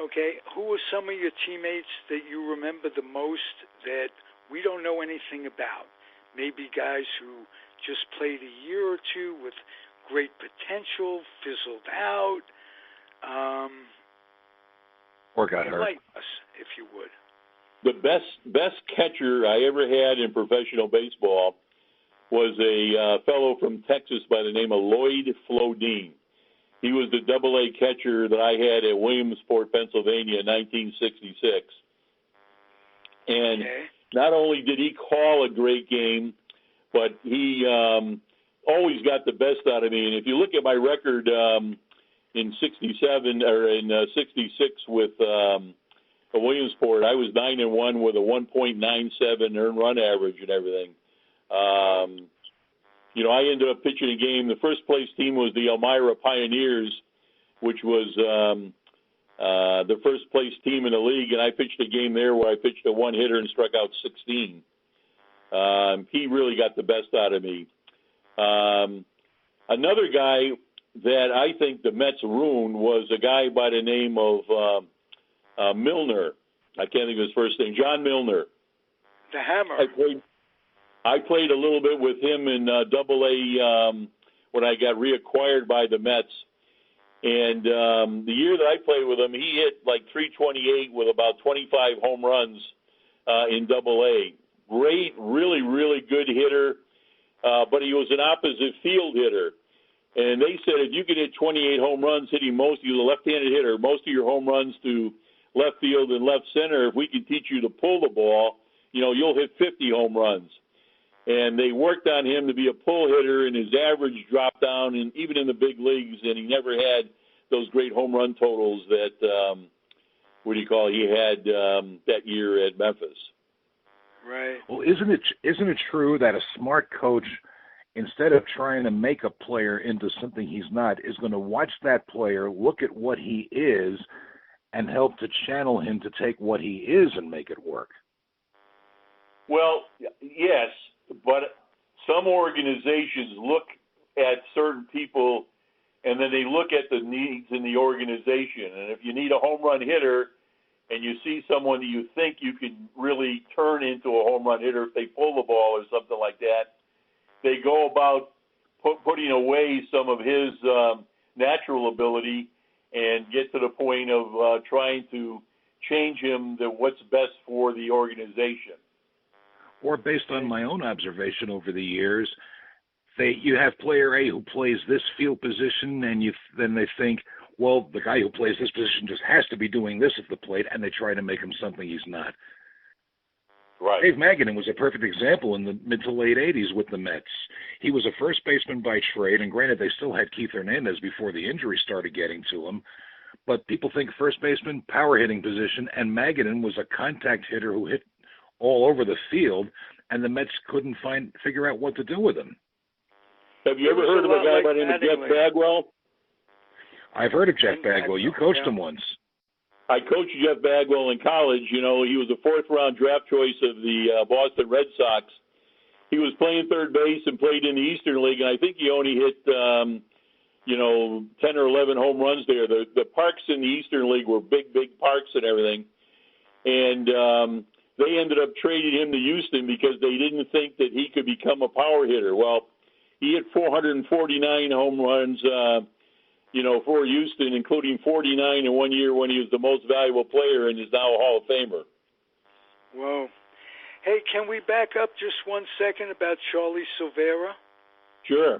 Speaker 2: Okay. Who were some of your teammates that you remember the most that we don't know anything about? Maybe guys who just played a year or two with great potential, fizzled out.
Speaker 3: Or got hurt.
Speaker 2: Enlighten us, if you would.
Speaker 4: The best catcher I ever had in professional baseball was a fellow from Texas by the name of Lloyd Flodine. He was the Double-A catcher that I had at Williamsport, Pennsylvania in 1966. And not only did he call a great game, but he always got the best out of me. And if you look at my record in 67 or in 66 with Williamsport, I was 9-1 with a 1.97 earned run average and everything. I ended up pitching a game. The first place team was the Elmira Pioneers, which was the first place team in the league, and I pitched a game there where I pitched a one-hitter and struck out 16. He really got the best out of me. Another guy that I think the Mets ruined was a guy by the name of Milner. I can't think of his first name. John Milner.
Speaker 2: The Hammer.
Speaker 4: I played a little bit with him in Double-A when I got reacquired by the Mets. And the year that I played with him, he hit like 328 with about 25 home runs in Double-A. Great, really, really good hitter, but he was an opposite field hitter. And they said if you could hit 28 home runs, hitting he was a left-handed hitter, most of your home runs to left field and left center, if we can teach you to pull the ball, you'll hit 50 home runs. And they worked on him to be a pull hitter, and his average dropped down, and even in the big leagues, and he never had those great home run totals that, he had that year at Memphis.
Speaker 2: Right.
Speaker 3: Well, isn't it true that a smart coach, instead of trying to make a player into something he's not, is going to watch that player, look at what he is, and help to channel him to take what he is and make it work?
Speaker 4: Well, yes, but some organizations look at certain people and then they look at the needs in the organization. And if you need a home run hitter and you see someone that you think you can really turn into a home run hitter if they pull the ball or something like that, they go about putting away some of his natural ability and get to the point of trying to change him to what's best for the organization.
Speaker 3: Or based on my own observation over the years, you have player A who plays this field position, and then they think, well, the guy who plays this position just has to be doing this at the plate, and they try to make him something he's not.
Speaker 4: Right.
Speaker 3: Dave Magadan was a perfect example in the mid to late 80s with the Mets. He was a first baseman by trade, and granted, they still had Keith Hernandez before the injury started getting to him. But people think first baseman, power hitting position, and Magadan was a contact hitter who hit all over the field, and the Mets couldn't figure out what to do with him.
Speaker 4: Have you ever heard of a guy by the name of Jeff Bagwell?
Speaker 3: I've heard of Jeff Bagwell. You coached him once.
Speaker 4: I coached Jeff Bagwell in college. He was a fourth-round draft choice of the Boston Red Sox. He was playing third base and played in the Eastern League, and I think he only hit, 10 or 11 home runs there. The parks in the Eastern League were big, big parks and everything. And they ended up trading him to Houston because they didn't think that he could become a power hitter. Well, he hit 449 home runs, for Houston, including 49 in 1 year when he was the most valuable player and is now a Hall of Famer.
Speaker 2: Whoa. Hey, can we back up just 1 second about Charlie Silvera?
Speaker 4: Sure.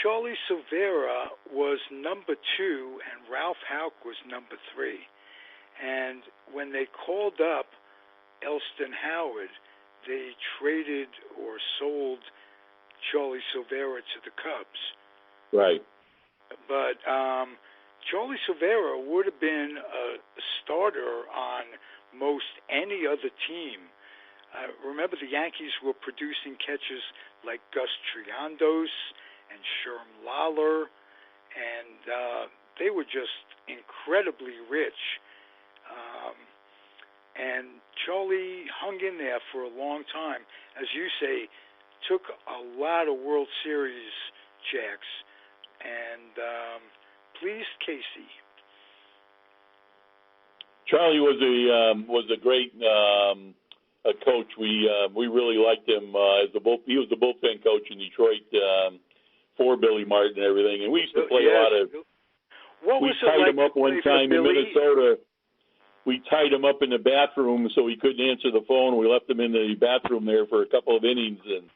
Speaker 2: Charlie Silvera was number 2 and Ralph Houck was number 3. And when they called up Elston Howard, they traded or sold Charlie Silvera to the Cubs.
Speaker 4: Right.
Speaker 2: But Charlie Silvera would have been a starter on most any other team. Remember, the Yankees were producing catchers like Gus Triandos and Sherm Lawler, and they were just incredibly rich. And Charlie hung in there for a long time. As you say, took a lot of World Series checks and pleased Casey. Charlie
Speaker 4: was a great coach. We really liked him he was the bullpen coach in Detroit for Billy Martin and everything. And we used to play a lot of. We tied him up one time in Minnesota. We tied him up in the bathroom so he couldn't answer the phone. We left him in the bathroom there for a couple of innings, and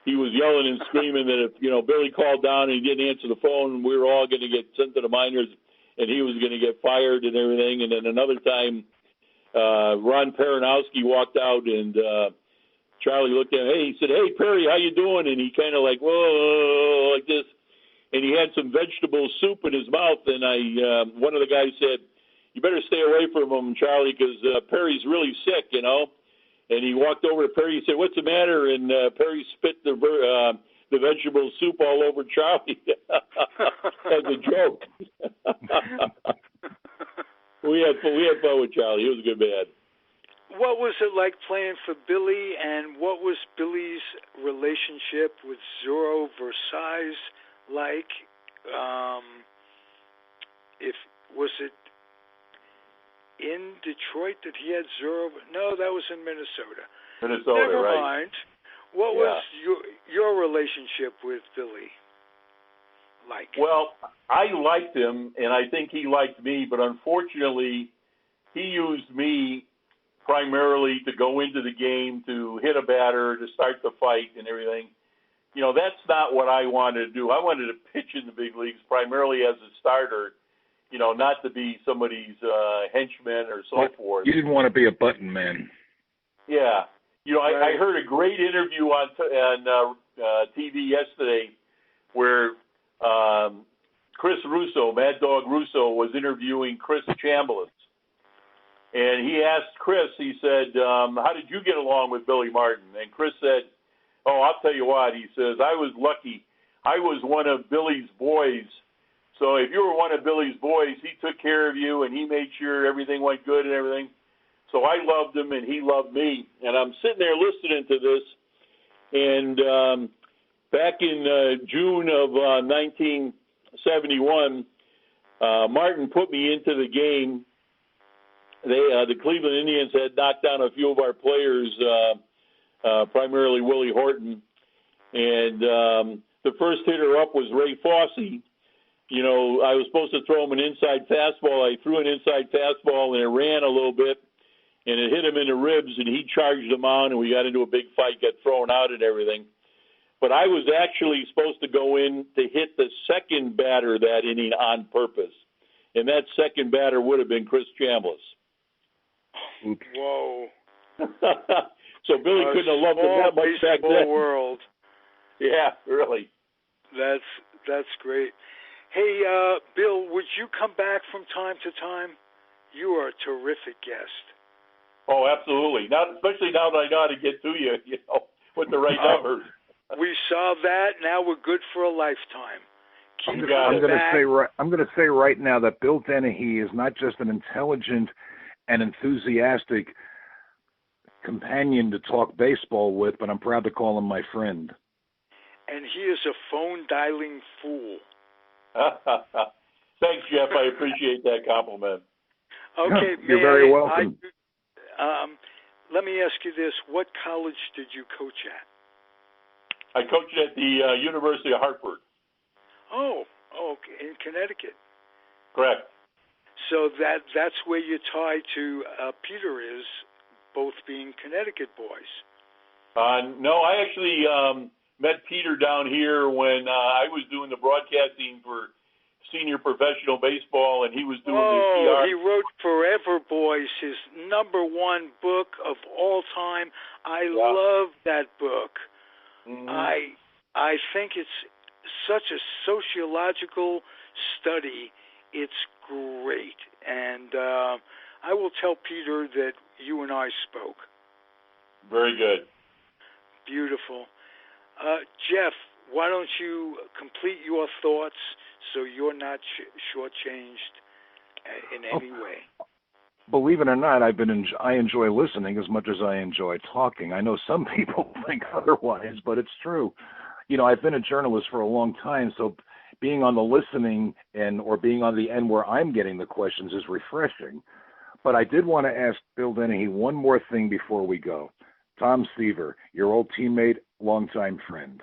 Speaker 4: he was yelling and screaming that if Billy called down and he didn't answer the phone, we were all going to get sent to the minors, and he was going to get fired and everything. And then another time, Ron Peronowski walked out, and Charlie looked at him. He said, "Hey, Perry, how you doing?" And he kind of like, whoa, like this. And he had some vegetable soup in his mouth, and one of the guys said, "You better stay away from him, Charlie, because Perry's really sick, And he walked over to Perry. He said, "What's the matter?" And Perry spit the vegetable soup all over Charlie as a joke. we had fun with Charlie. He was a good man.
Speaker 2: What was it like playing for Billy, and what was Billy's relationship with Zorro Versailles like? in Detroit that he had 0? No, that was in Minnesota.
Speaker 4: Minnesota,
Speaker 2: Never
Speaker 4: right?
Speaker 2: mind. What was your relationship with Billy like?
Speaker 4: Well, I liked him, and I think he liked me, but unfortunately, he used me primarily to go into the game, to hit a batter, to start the fight and everything. You know, that's not what I wanted to do. I wanted to pitch in the big leagues primarily as a starter, you know, not to be somebody's henchman or so forth.
Speaker 3: You didn't want to be a button man.
Speaker 4: Yeah. You know, I heard a great interview on TV yesterday where Chris Russo, Mad Dog Russo, was interviewing Chris Chambliss. And he asked Chris, he said, how did you get along with Billy Martin? And Chris said, oh, I'll tell you what. He says, I was lucky. I was one of Billy's boys. So if you were one of Billy's boys, he took care of you and he made sure everything went good and everything. So I loved him and he loved me. And I'm sitting there listening to this. And back in June of 1971, Martin put me into the game. The Cleveland Indians had knocked down a few of our players, primarily Willie Horton. And the first hitter up was Ray Fosse. You know, I was supposed to throw him an inside fastball. I threw an inside fastball, and it ran a little bit, and it hit him in the ribs, and he charged him on, and we got into a big fight, got thrown out and everything. But I was actually supposed to go in to hit the second batter that inning on purpose, and that second batter would have been Chris Chambliss.
Speaker 2: Whoa.
Speaker 4: So Billy couldn't have loved him that much back then.
Speaker 2: World.
Speaker 4: Yeah, really.
Speaker 2: That's great. Hey, Bill, would you come back from time to time? You are a terrific guest.
Speaker 4: Oh, absolutely. Especially now that I know how to get to you, you know, with the right numbers.
Speaker 2: We saw that. Now we're good for a lifetime.
Speaker 3: I'm going to say right now that Bill Denehy is not just an intelligent and enthusiastic companion to talk baseball with, but I'm proud to call him my friend.
Speaker 2: And he is a phone-dialing fool.
Speaker 4: Thanks, Jeff. I appreciate that compliment.
Speaker 2: Okay,
Speaker 3: you're very welcome.
Speaker 2: Let me ask you this. What college did you coach at?
Speaker 4: I coached at the University of Hartford.
Speaker 2: Oh, okay, in Connecticut.
Speaker 4: Correct.
Speaker 2: So that's where your tie to Peter is, both being Connecticut boys.
Speaker 4: No, I actually met Peter down here when I was doing the broadcasting for senior professional baseball, and he was doing the PR.
Speaker 2: He wrote Forever Boys, his #1 book of all time. I love that book. Mm-hmm. I think it's such a sociological study. It's great. And I will tell Peter that you and I spoke.
Speaker 4: Very good.
Speaker 2: Beautiful. Jeff, why don't you complete your thoughts so you're not shortchanged in any way?
Speaker 3: Believe it or not, I enjoy listening as much as I enjoy talking. I know some people think otherwise, but it's true. You know, I've been a journalist for a long time, so being on the listening end or being on the end where I'm getting the questions is refreshing. But I did want to ask Bill Denehy one more thing before we go. Tom Seaver, your old teammate, longtime friend.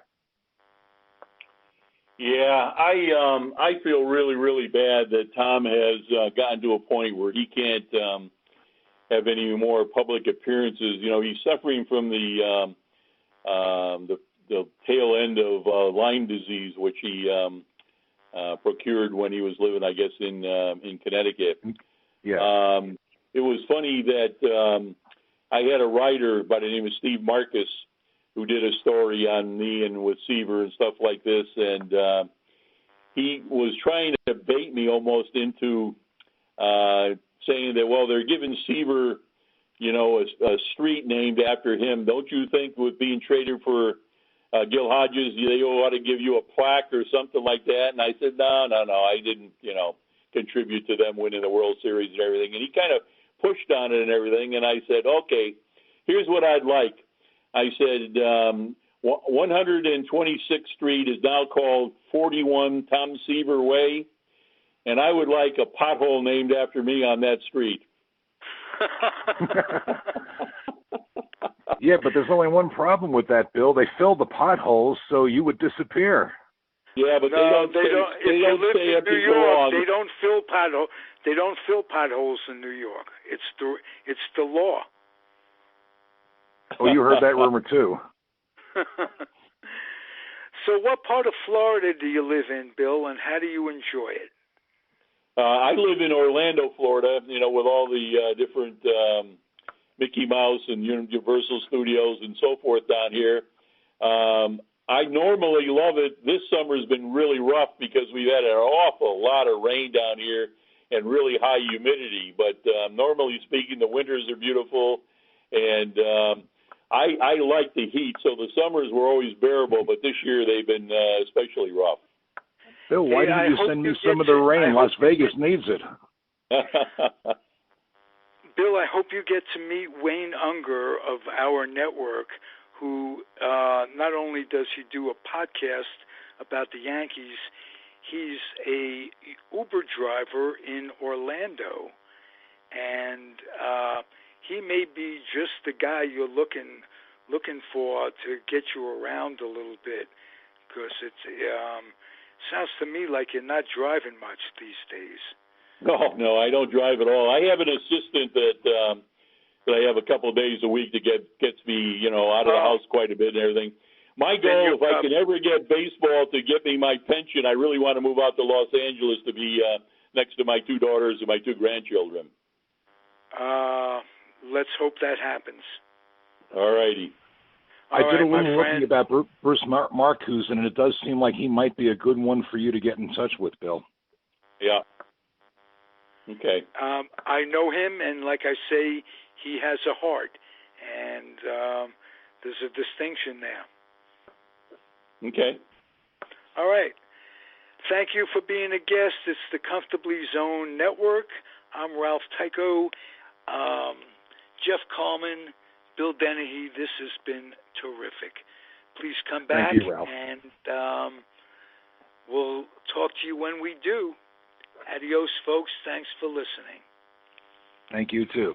Speaker 4: Yeah, I feel really, really bad that Tom has gotten to a point where he can't have any more public appearances. You know, he's suffering from the tail end of Lyme disease, which he procured when he was living, I guess, in Connecticut.
Speaker 3: Yeah.
Speaker 4: It was funny that I had a writer by the name of Steve Marcus who did a story on me and with Seaver and stuff like this, and he was trying to bait me almost into saying that, well, they're giving Seaver, you know, a street named after him. Don't you think with being traded for Gil Hodges, they ought to give you a plaque or something like that? And I said, no, I didn't, you know, contribute to them winning the World Series and everything. And he kind of pushed on it and everything, and I said, okay, here's what I'd like. I said, 126th Street is now called 41 Tom Seaver Way, and I would like a pothole named after me on that street.
Speaker 3: Yeah, but there's only one problem with that, Bill. They fill the potholes, so you would disappear.
Speaker 4: Yeah, but
Speaker 2: no,
Speaker 4: they don't.
Speaker 2: If you live in New York,
Speaker 4: long.
Speaker 2: they don't fill potholes in New York. It's the law.
Speaker 3: Oh, you heard that rumor too.
Speaker 2: So, what part of Florida do you live in, Bill, and how do you enjoy it?
Speaker 4: I live in Orlando, Florida. With all the different Mickey Mouse and Universal Studios and so forth down here. I normally love it. This summer's been really rough because we've had an awful lot of rain down here and really high humidity. But normally speaking, the winters are beautiful, and I like the heat. So the summers were always bearable, but this year they've been especially rough.
Speaker 3: Bill, why didn't you send me some of the rain? Las Vegas needs it.
Speaker 2: Bill, I hope you get to meet Wayne Unger of our network, who not only does he do a podcast about the Yankees, he's a Uber driver in Orlando, and he may be just the guy you're looking for to get you around a little bit, because it sounds to me like you're not driving much these days.
Speaker 4: No, I don't drive at all. I have an assistant that I have a couple of days a week that gets me, out of the house quite a bit and everything. My goal, if I can ever get baseball to get me my pension, I really want to move out to Los Angeles to be next to my 2 daughters and my 2 grandchildren.
Speaker 2: Let's hope that happens.
Speaker 4: All righty.
Speaker 3: I did a little looking about Bruce Marcuse, and it does seem like he might be a good one for you to get in touch with, Bill.
Speaker 4: Yeah. Okay.
Speaker 2: I know him, and like I say, he has a heart, and there's a distinction there.
Speaker 4: Okay.
Speaker 2: All right. Thank you for being a guest. It's the Comfortably Zoned Network. I'm Ralph Tyko, Jeff Kallman, Bill Denehy. This has been terrific. Please come back.
Speaker 3: Thank you, Ralph.
Speaker 2: And we'll talk to you when we do. Adios, folks. Thanks for listening.
Speaker 3: Thank you, too.